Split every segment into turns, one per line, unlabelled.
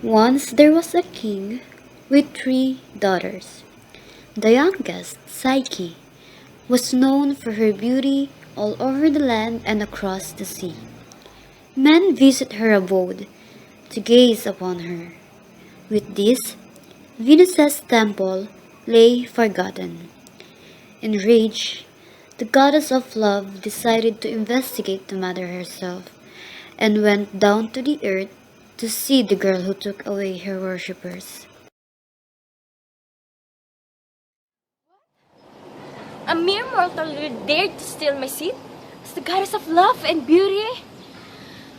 Once there was a king with three daughters. The youngest, Psyche, was known for her beauty all over the land and across the sea. Men visit her abode to gaze upon her. With this, Venus's temple lay forgotten. Enraged, the goddess of love decided to investigate the matter herself and went down to the earth to see the girl who took away her worshippers.
A mere mortal dared to steal my seat as the goddess of love and beauty,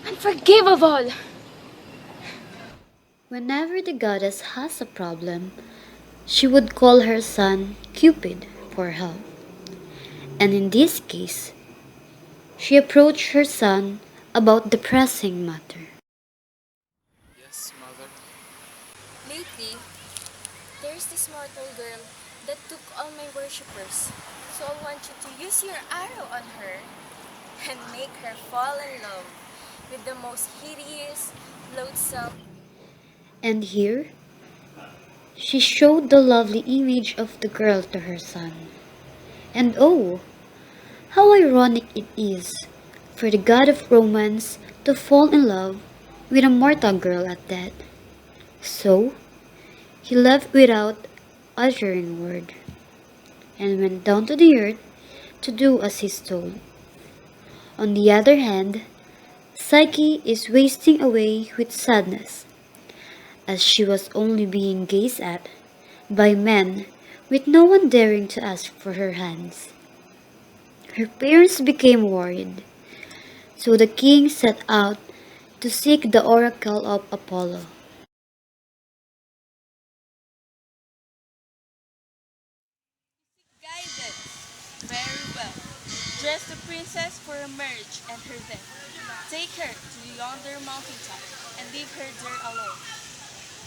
unforgivable.
Whenever the goddess has a problem, she would call her son Cupid for help. And in this case, she approached her son about the pressing matter.
Yes, mother.
Lately, there's this mortal girl that took all my worshippers. So I want you to use your arrow on her and make her fall in love with the most hideous, loathsome.
And here, she showed the lovely image of the girl to her son. And oh, how ironic it is for the god of romance to fall in love with a mortal girl at that. So, he left without uttering a word, and went down to the earth to do as he's told. On the other hand, Psyche is wasting away with sadness, as she was only being gazed at by men with no one daring to ask for her hands. Her parents became worried, so the king set out to seek the oracle of Apollo.
Guidance. Very well. Dress the princess for a marriage and her death. Take her to yonder mountaintop and leave her there alone.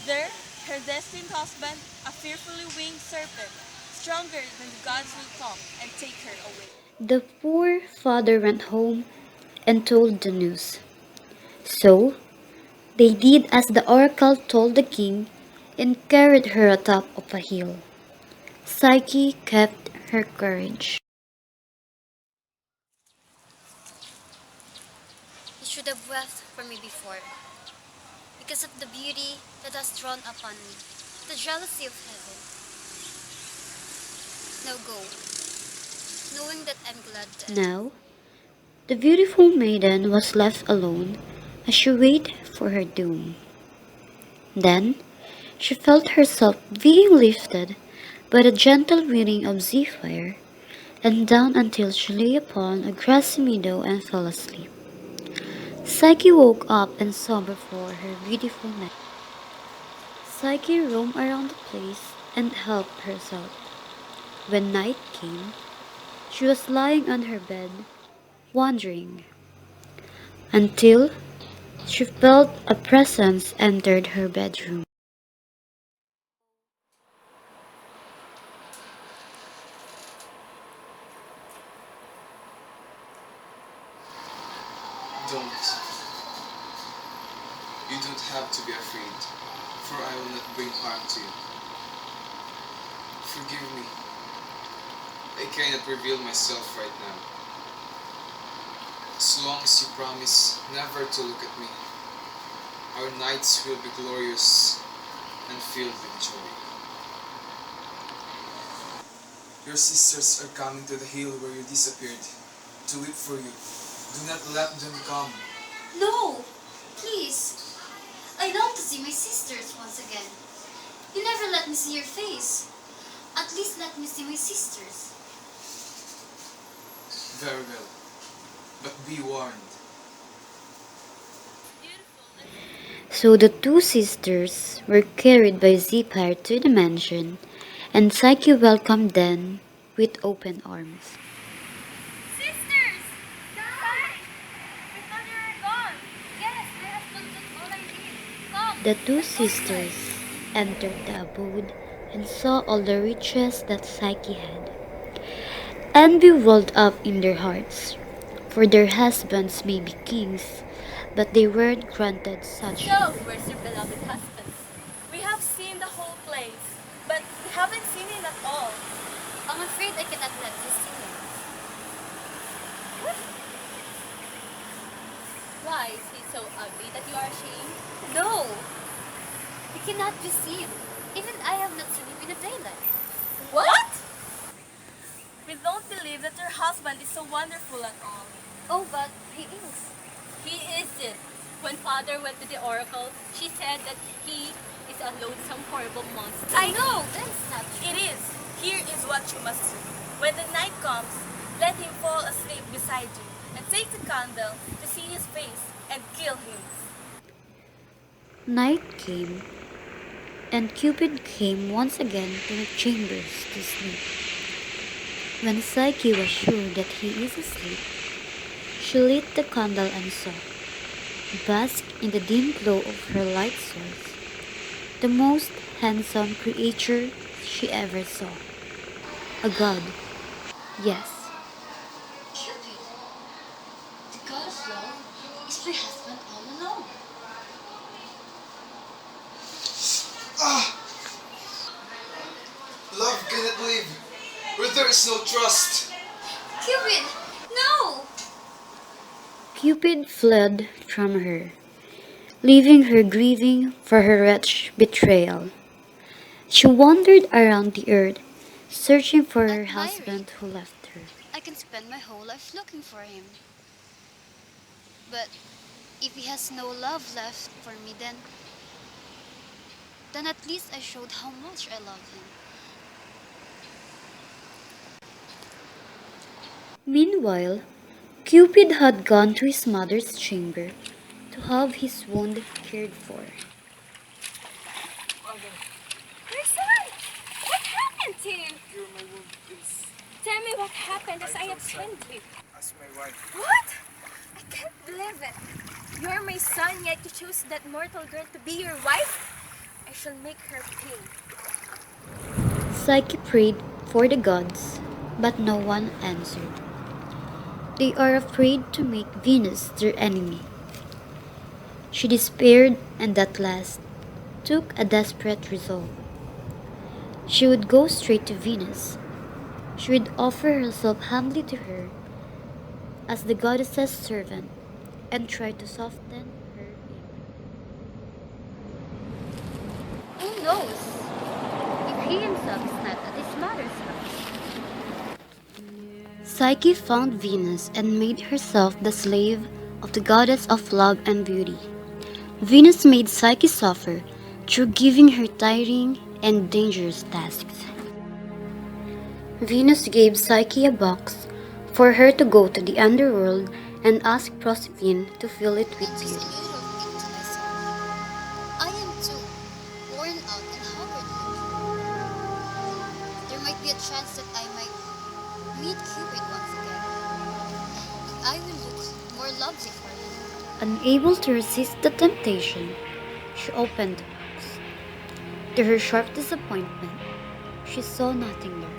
There, her destined husband, a fearfully winged serpent, stronger than the gods will come and take her away.
The poor father went home and told the news. So they did as the oracle told the king and carried her atop of a hill. Psyche kept her courage.
You should have wept for me before, because of the beauty that has drawn upon me, the jealousy of heaven. Now go, knowing that I'm glad that
Now, the beautiful maiden was left alone as she waited for her doom. Then, she felt herself being lifted by the gentle winging of Zephyr and down until she lay upon a grassy meadow and fell asleep. Psyche woke up and saw before her beautiful neck. Psyche roamed around the place and helped herself. When night came, she was lying on her bed, wondering, until she felt a presence entered her bedroom.
Don't. You don't have to be afraid, for I will not bring harm to you. Forgive me. I cannot reveal myself right now. As long as you promise never to look at me, our nights will be glorious and filled with joy. Your sisters are coming to the hill where you disappeared to weep for you. Do not let them come.
No! Please! I long to see my sisters once again. You never let me see your face. At least let me see my sisters.
Very well, but be warned.
So the two sisters were carried by Zephyr to the mansion, and Psyche welcomed them with open arms.
Sisters! Guys! I thought you were gone. Yes, my husband took all I did. Come.
The two sisters entered the abode and saw all the riches that Psyche had. Envy welled up in their hearts, for their husbands may be kings, but they weren't granted such.
So, where's your beloved husband?
place, but we haven't seen him at all.
I'm afraid I cannot let you see him.
Why is he so ugly that you are ashamed?
No! You cannot be seen. Even I have not seen him in the daylight.
What? We don't believe that your husband is so wonderful at all.
Oh, but he is.
He isn't. When Father went to the oracle, she said that he is a loathsome, horrible monster.
I know!
That's not true.
It is. Here is what you must do. When the night comes, let him fall asleep beside you and take the candle to see his face and kill him.
Night came, and Cupid came once again to her chambers to sleep. When Psyche was sure that he is asleep, she lit the candle and saw, bask in the dim glow of her light source, the most handsome creature she ever saw. A god. Yes,
Cupid, the god of love, is my husband all alone.
Love cannot live where there is no trust.
Cupid, no!
Cupid fled from her, leaving her grieving for her wretched betrayal. She wandered around the earth, searching for her
Admiring.
husband who left her.
I can spend my whole life looking for him. But if he has no love left for me, then at least I showed how much I love him.
Meanwhile, Cupid had gone to his mother's chamber to have his wound cared for.
My son! What happened to you?
Cure my wound, please.
Tell me what happened as I have trained you.
As my wife.
What? I can't believe it. You are my son, yet you chose that mortal girl to be your wife? I shall make her pay.
Psyche prayed for the gods, but no one answered. They are afraid to make Venus their enemy. She despaired and at last took a desperate resolve. She would go straight to Venus. She would offer herself humbly to her as the goddess's servant and try to soften her anger.
Who knows if he himself is not at his mother's house?
Psyche found Venus and made herself the slave of the goddess of love and beauty. Venus made Psyche suffer through giving her tiring and dangerous tasks. Venus gave Psyche a box for her to go to the underworld and ask Proserpine to fill it with
Just a
beauty.
little bit to myself. I am too worn out and haggard. There might be a chance that I might meet Cupid once again. And I will look more lovely for him.
Unable to resist the temptation, she opened the box. To her sharp disappointment, she saw nothing there.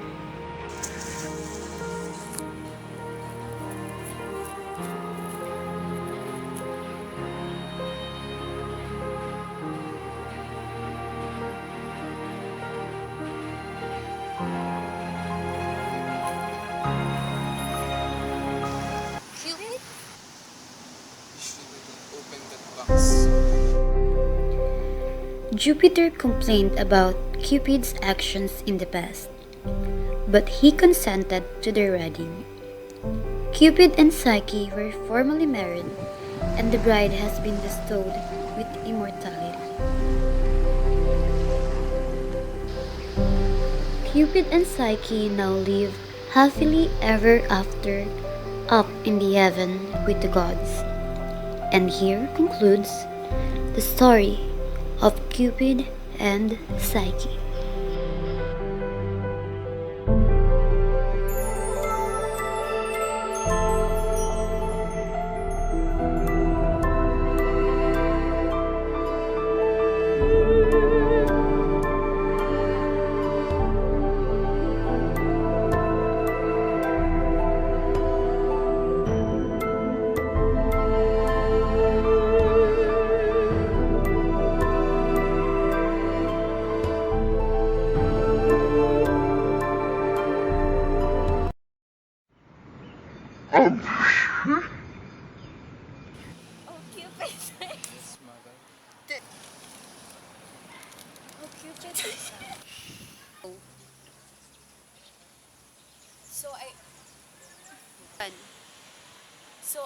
Cupid?
You shouldn't have opened that box.
Jupiter complained about Cupid's actions in the past, but he consented to their wedding. Cupid and Psyche were formally married, and the bride has been bestowed with immortality. Cupid and Psyche now live happily ever after up in the heaven with the gods. And here concludes the story of Cupid and Psyche.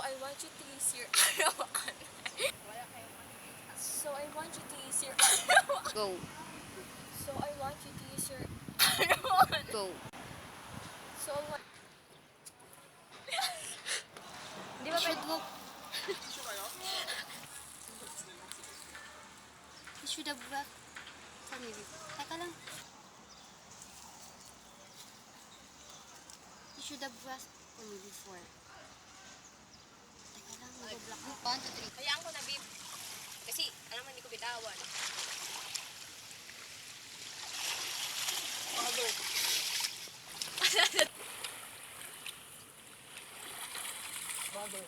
I want you to use your arrow on her. So I want you to use your arrow.
Go.
So I want you to use your arrow on her.
Go.
So I want... Di
You
ba
should
pwede?
have... You should have left for me before. Teka lang. You should have asked for me before. Teka lang, mag-block mo. 1, 2, 3.
Hayaan ko na, babe. Kasi, alam mo, hindi ko bitawan. Mother. Mother.